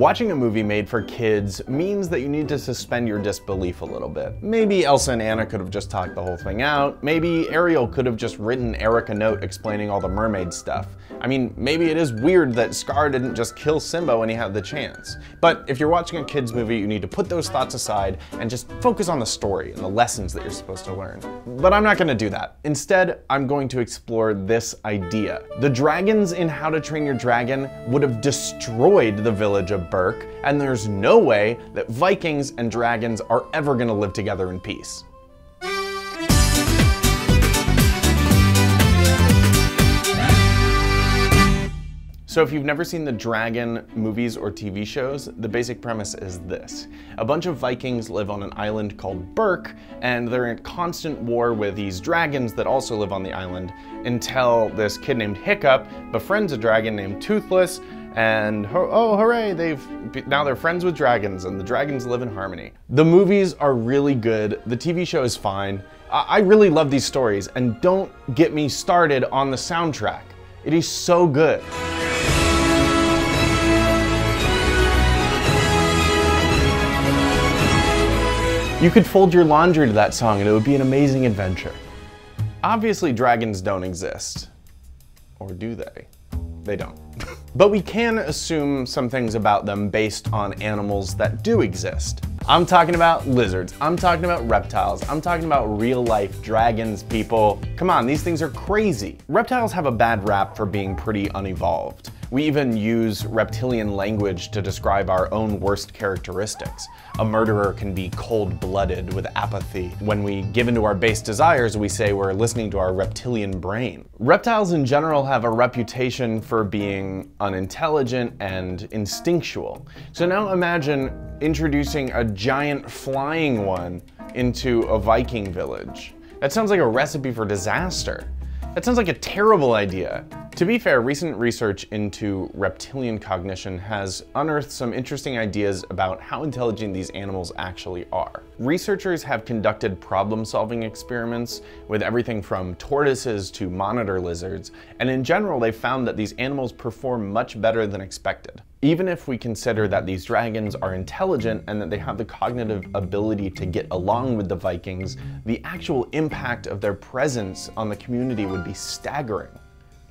Watching a movie made for kids means that you need to suspend your disbelief a little bit. Maybe Elsa and Anna could have just talked the whole thing out. Maybe Ariel could have just written Eric a note explaining all the mermaid stuff. I mean, maybe it is weird that Scar didn't just kill Simba when he had the chance. But if you're watching a kid's movie, you need to put those thoughts aside and just focus on the story and the lessons that you're supposed to learn. But I'm not gonna do that. Instead, I'm going to explore this idea. The dragons in How to Train Your Dragon would have destroyed the village of Berk, and there's no way that Vikings and dragons are ever gonna live together in peace. So if you've never seen the dragon movies or TV shows, the basic premise is this. A bunch of Vikings live on an island called Berk, and they're in constant war with these dragons that also live on the island, until this kid named Hiccup befriends a dragon named Toothless, and oh hooray, now they're friends with dragons, and the dragons live in harmony. The movies are really good, the TV show is fine. I really love these stories, and don't get me started on the soundtrack. It is so good. You could fold your laundry to that song and it would be an amazing adventure. Obviously, dragons don't exist. Or do they? They don't. But we can assume some things about them based on animals that do exist. I'm talking about lizards, I'm talking about reptiles, I'm talking about real life dragons, people. Come on, these things are crazy. Reptiles have a bad rap for being pretty unevolved. We even use reptilian language to describe our own worst characteristics. A murderer can be cold-blooded with apathy. When we give into our base desires, we say we're listening to our reptilian brain. Reptiles in general have a reputation for being unintelligent and instinctual. So now imagine introducing a giant flying one into a Viking village. That sounds like a recipe for disaster. That sounds like a terrible idea. To be fair, recent research into reptilian cognition has unearthed some interesting ideas about how intelligent these animals actually are. Researchers have conducted problem-solving experiments with everything from tortoises to monitor lizards, and in general they've found that these animals perform much better than expected. Even if we consider that these dragons are intelligent and that they have the cognitive ability to get along with the Vikings, the actual impact of their presence on the community would be staggering.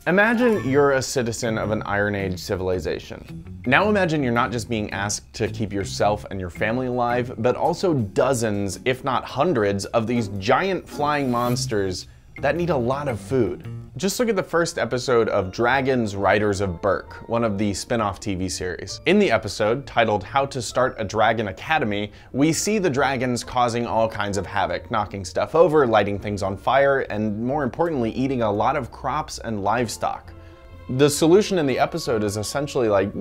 Imagine you're a citizen of an Iron Age civilization. Now imagine you're not just being asked to keep yourself and your family alive, but also dozens, if not hundreds, of these giant flying monsters that need a lot of food. Just look at the first episode of Dragons Riders of Berk, one of the spin-off TV series. In the episode, titled How to Start a Dragon Academy, we see the dragons causing all kinds of havoc, knocking stuff over, lighting things on fire, and more importantly, eating a lot of crops and livestock. The solution in the episode is essentially like,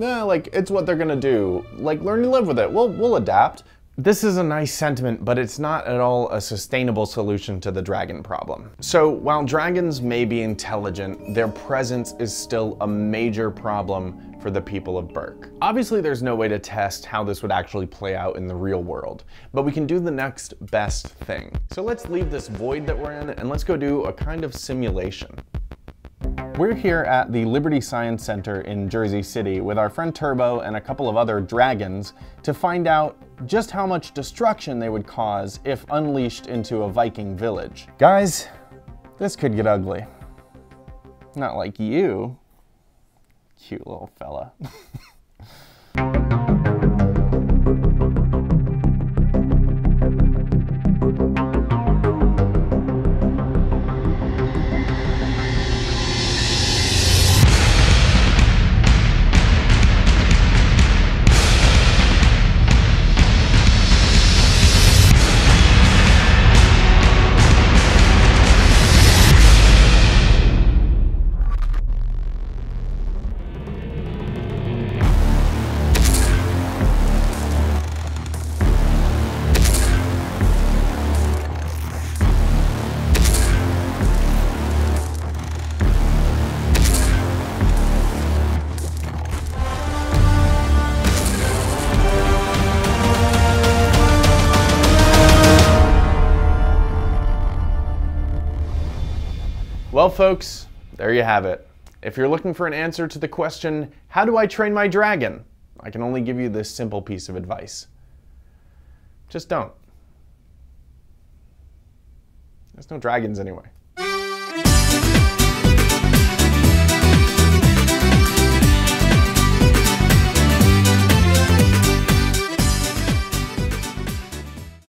it's what they're gonna do. Like, learn to live with it, we'll adapt. This is a nice sentiment, but it's not at all a sustainable solution to the dragon problem. So while dragons may be intelligent, their presence is still a major problem for the people of Berk. Obviously, there's no way to test how this would actually play out in the real world, but we can do the next best thing. So let's leave this void that we're in and let's go do a kind of simulation. We're here at the Liberty Science Center in Jersey City with our friend Turbo and a couple of other dragons to find out just how much destruction they would cause if unleashed into a Viking village. Guys, this could get ugly. Not like you, cute little fella. Well, folks, there you have it. If you're looking for an answer to the question, how do I train my dragon? I can only give you this simple piece of advice. Just don't. There's no dragons anyway.